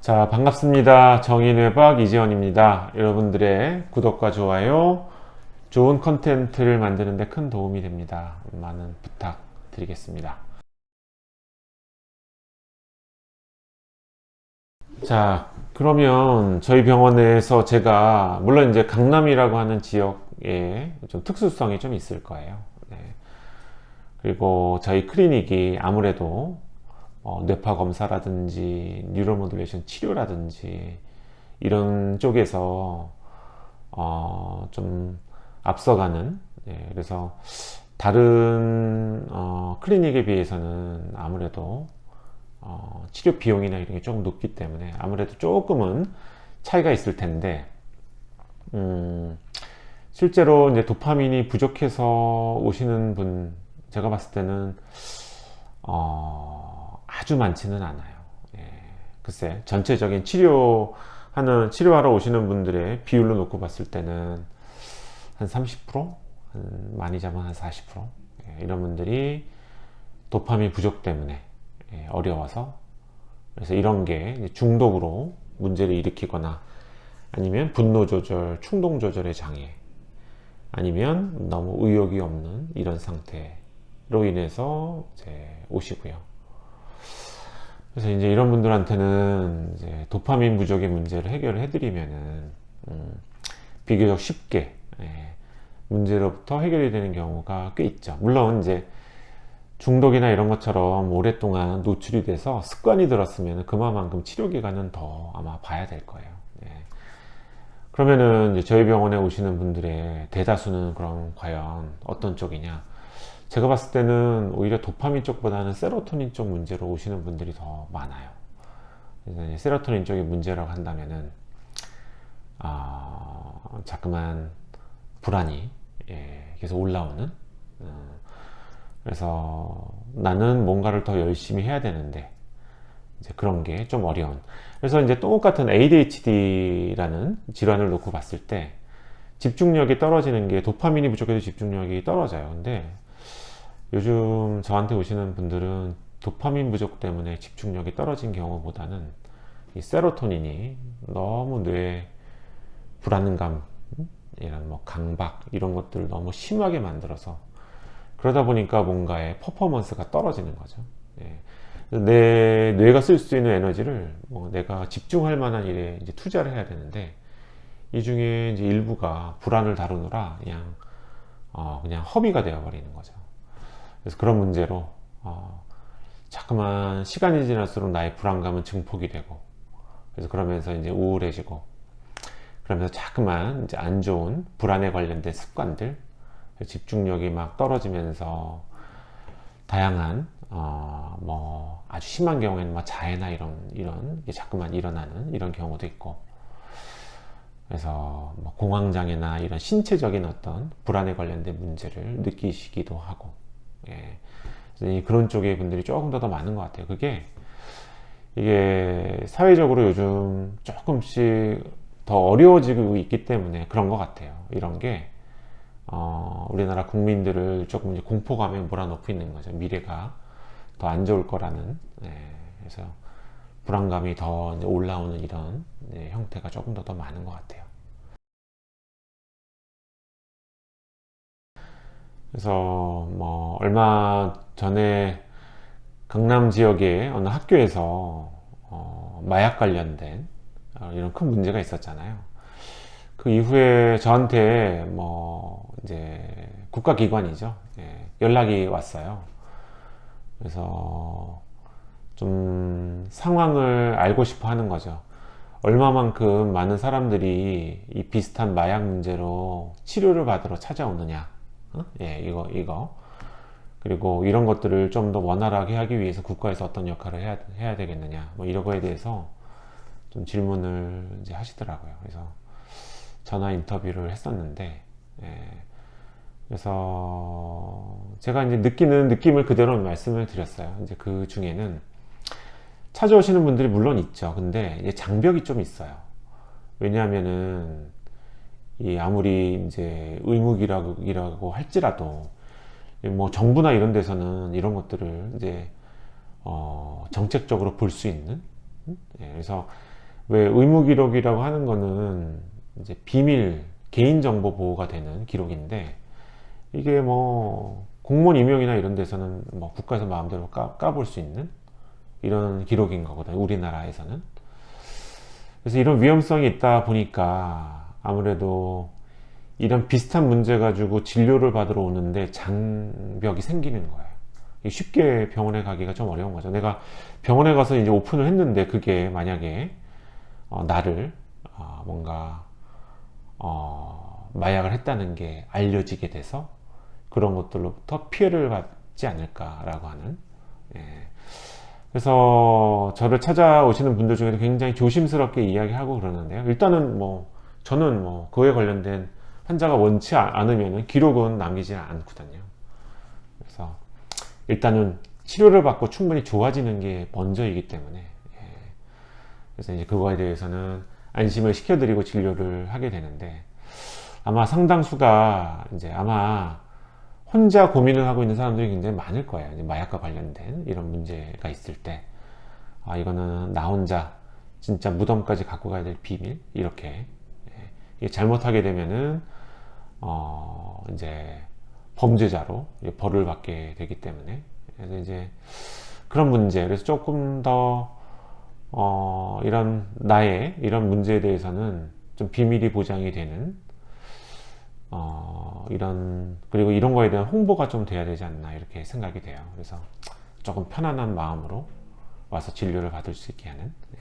자, 반갑습니다. 정의뇌박 이재원입니다. 여러분들의 구독과 좋아요, 좋은 컨텐츠를 만드는 데 큰 도움이 됩니다. 많은 부탁드리겠습니다. 자, 그러면 저희 병원에서 제가, 물론 이제 강남이라고 하는 지역에 좀 특수성이 좀 있을 거예요. 네. 그리고 저희 클리닉이 아무래도 뇌파 검사라든지 뉴로모듈레이션 치료라든지 이런 쪽에서 좀 앞서가는, 그래서 다른 클리닉에 비해서는 아무래도 치료 비용이나 이런 게 조금 높기 때문에 아무래도 조금은 차이가 있을 텐데, 실제로 이제 도파민이 부족해서 오시는 분 제가 봤을 때는 아주 많지는 않아요. 예, 글쎄 전체적인 치료하러 오시는 분들의 비율로 놓고 봤을 때는 한 30%? 많이 잡으면 한 40%? 이런 분들이 도파민 부족 때문에 어려워서, 그래서 이런 게 중독으로 문제를 일으키거나 아니면 분노 조절, 충동 조절의 장애, 아니면 너무 의욕이 없는 이런 상태로 인해서 이제 오시고요. 그래서 이제 이런 분들한테는 이제 도파민 부족의 문제를 해결을 해드리면은 비교적 쉽게 문제로부터 해결이 되는 경우가 꽤 있죠. 물론 이제 중독이나 이런 것처럼 오랫동안 노출이 돼서 습관이 들었으면 그만큼 치료 기간은 더 아마 봐야 될 거예요. 그러면은 이제 저희 병원에 오시는 분들의 대다수는 그럼 과연 어떤 쪽이냐? 제가 봤을 때는 오히려 도파민 쪽보다는 세로토닌 쪽 문제로 오시는 분들이 더 많아요. 그래서 이제 세로토닌 쪽이 문제라고 한다면은 자꾸만 불안이 계속 올라오는, 그래서 나는 뭔가를 더 열심히 해야 되는데 이제 그런 게 좀 어려운. 그래서 이제 똑같은 ADHD라는 질환을 놓고 봤을 때 집중력이 떨어지는 게, 도파민이 부족해도 집중력이 떨어져요. 근데 요즘 저한테 오시는 분들은 도파민 부족 때문에 집중력이 떨어진 경우보다는 이 세로토닌이 너무 뇌에 불안감, 이런 뭐 강박 이런 것들을 너무 심하게 만들어서, 그러다 보니까 뭔가의 퍼포먼스가 떨어지는 거죠. 내 뇌가 쓸 수 있는 에너지를 내가 집중할 만한 일에 이제 투자를 해야 되는데, 이 중에 이제 일부가 불안을 다루느라 그냥 허비가 되어 버리는 거죠. 그래서 그런 문제로 자꾸만 시간이 지날수록 나의 불안감은 증폭이 되고, 그래서 그러면서 이제 우울해지고, 그러면서 자꾸만 이제 안 좋은 불안에 관련된 습관들, 집중력이 막 떨어지면서 다양한 뭐 아주 심한 경우에는 막 자해나 이런 게 자꾸만 일어나는 이런 경우도 있고, 그래서 뭐 공황장애나 이런 신체적인 어떤 불안에 관련된 문제를 느끼시기도 하고, 그래서 그런 쪽의 분들이 조금 더 많은 것 같아요. 이게 사회적으로 요즘 조금씩 더 어려워지고 있기 때문에 그런 것 같아요. 이런 게 우리나라 국민들을 조금 이제 공포감에 몰아넣고 있는 거죠. 미래가 더 안 좋을 거라는. 그래서 불안감이 더 이제 올라오는 이런 형태가 조금 더 많은 것 같아요. 그래서 뭐 얼마 전에 강남 지역의 어느 학교에서 마약 관련된 이런 큰 문제가 있었잖아요. 그 이후에 저한테 뭐 이제 국가기관이죠. 연락이 왔어요. 그래서 좀 상황을 알고 싶어 하는 거죠. 얼마만큼 많은 사람들이 이 비슷한 마약 문제로 치료를 받으러 찾아오느냐. 이거. 그리고 이런 것들을 좀 더 원활하게 하기 위해서 국가에서 어떤 역할을 해야 되겠느냐. 뭐 이런 거에 대해서 좀 질문을 이제 하시더라고요. 그래서 전화 인터뷰를 했었는데, 그래서 제가 이제 느끼는 느낌을 그대로 말씀을 드렸어요. 이제 그 중에는 찾아오시는 분들이 물론 있죠. 근데 이제 장벽이 좀 있어요. 왜냐하면은 이 아무리 이제 의무이라고 할지라도 뭐 정부나 이런 데서는 이런 것들을 이제 정책적으로 볼 수 있는 예, 그래서 왜 의무 기록이라고 하는 거는 이제 비밀, 개인정보 보호가 되는 기록인데, 이게 뭐 공무원 임용이나 이런 데서는 뭐 국가에서 마음대로 까볼 수 있는 이런 기록인 거거든요, 우리나라에서는. 그래서 이런 위험성이 있다 보니까 아무래도 이런 비슷한 문제 가지고 진료를 받으러 오는데 장벽이 생기는 거예요. 쉽게 병원에 가기가 좀 어려운 거죠. 내가 병원에 가서 이제 오픈을 했는데, 그게 만약에 나를 뭔가 마약을 했다는 게 알려지게 돼서 그런 것들로부터 피해를 받지 않을까라고 하는. 예. 그래서 저를 찾아오시는 분들 중에도 굉장히 조심스럽게 이야기하고 그러는데요. 일단은 뭐 저는 뭐 그에 관련된 환자가 원치 않으면 기록은 남기지 않거든요. 그래서 일단은 치료를 받고 충분히 좋아지는 게 먼저이기 때문에, 예. 그래서 이제 그거에 대해서는 안심을 시켜드리고 진료를 하게 되는데, 아마 상당수가 이제 아마 혼자 고민을 하고 있는 사람들이 굉장히 많을 거예요. 이제 마약과 관련된 이런 문제가 있을 때, 이거는 나 혼자 진짜 무덤까지 갖고 가야 될 비밀, 이렇게. 예. 잘못하게 되면은 이제 범죄자로 벌을 받게 되기 때문에, 그래서 이제 그런 문제, 그래서 조금 더 이런 나의 이런 문제에 대해서는 좀 비밀이 보장이 되는 그리고 이런 거에 대한 홍보가 좀 돼야 되지 않나, 이렇게 생각이 돼요. 그래서 조금 편안한 마음으로 와서 진료를 받을 수 있게 하는. 예.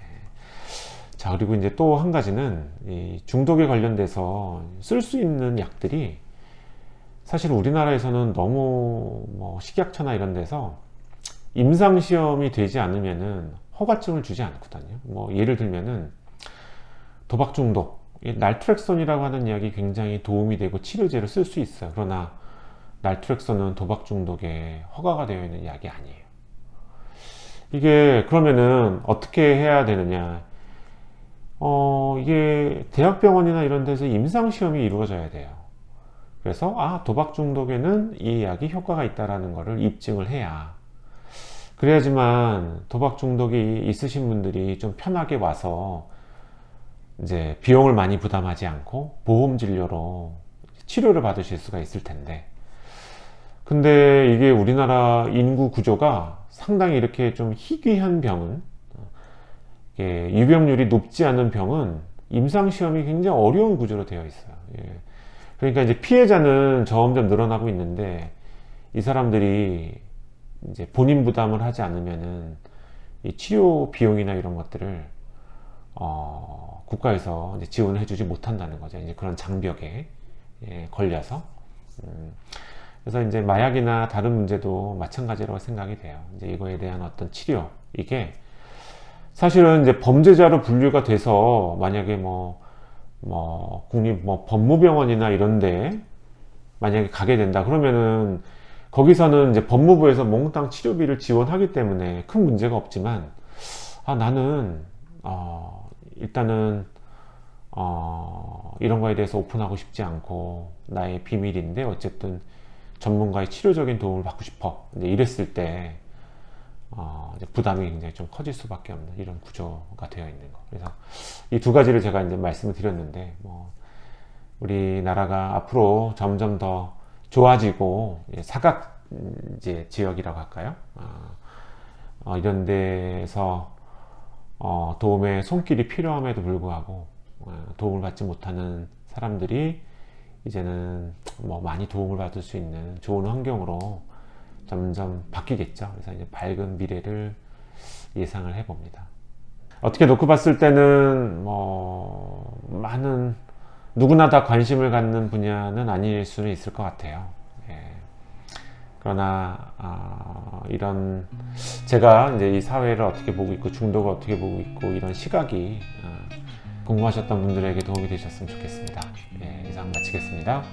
자, 그리고 이제 또 한 가지는 이 중독에 관련돼서 쓸 수 있는 약들이 사실 우리나라에서는 너무 뭐 식약처나 이런 데서 임상시험이 되지 않으면은 허가증을 주지 않거든요. 뭐 예를 들면은 도박 중독, 날트렉손이라고 하는 약이 굉장히 도움이 되고 치료제로 쓸 수 있어요. 그러나 날트렉손은 도박 중독에 허가가 되어 있는 약이 아니에요. 이게 그러면은 어떻게 해야 되느냐? 이게 대학병원이나 이런 데서 임상시험이 이루어져야 돼요. 그래서 도박 중독에는 이 약이 효과가 있다라는 것을 입증을 해야, 그래야지만 도박 중독이 있으신 분들이 좀 편하게 와서 이제 비용을 많이 부담하지 않고 보험 진료로 치료를 받으실 수가 있을 텐데, 근데 이게 우리나라 인구 구조가 상당히 이렇게 좀 희귀한 병은, 유병률이 높지 않은 병은 임상시험이 굉장히 어려운 구조로 되어 있어요. 예. 그러니까 이제 피해자는 점점 늘어나고 있는데, 이 사람들이 이제 본인 부담을 하지 않으면은 이 치료 비용이나 이런 것들을 국가에서 이제 지원을 해주지 못한다는 거죠. 이제 그런 장벽에 걸려서. 그래서 이제 마약이나 다른 문제도 마찬가지라고 생각이 돼요. 이제 이거에 대한 어떤 치료, 이게 사실은 이제 범죄자로 분류가 돼서 만약에 국립 법무병원이나 이런데 만약에 가게 된다 그러면은 거기서는 이제 법무부에서 몽땅 치료비를 지원하기 때문에 큰 문제가 없지만, 나는 일단은 이런 거에 대해서 오픈하고 싶지 않고 나의 비밀인데 어쨌든 전문가의 치료적인 도움을 받고 싶어, 이제 이랬을 때 이제 부담이 굉장히 좀 커질 수밖에 없는 이런 구조가 되어 있는 거. 그래서 이 두 가지를 제가 이제 말씀을 드렸는데, 우리나라가 앞으로 점점 더 좋아지고 사각 이제 지역이라고 할까요? 이런 데서 도움의 손길이 필요함에도 불구하고 도움을 받지 못하는 사람들이 이제는 많이 도움을 받을 수 있는 좋은 환경으로 점점 바뀌겠죠. 그래서 이제 밝은 미래를 예상을 해봅니다. 어떻게 놓고 봤을 때는 많은 누구나 다 관심을 갖는 분야는 아닐 수는 있을 것 같아요. 예. 그러나 이런 제가 이제 이 사회를 어떻게 보고 있고 중독을 어떻게 보고 있고 이런 시각이 궁금하셨던 분들에게 도움이 되셨으면 좋겠습니다. 예, 이상 마치겠습니다.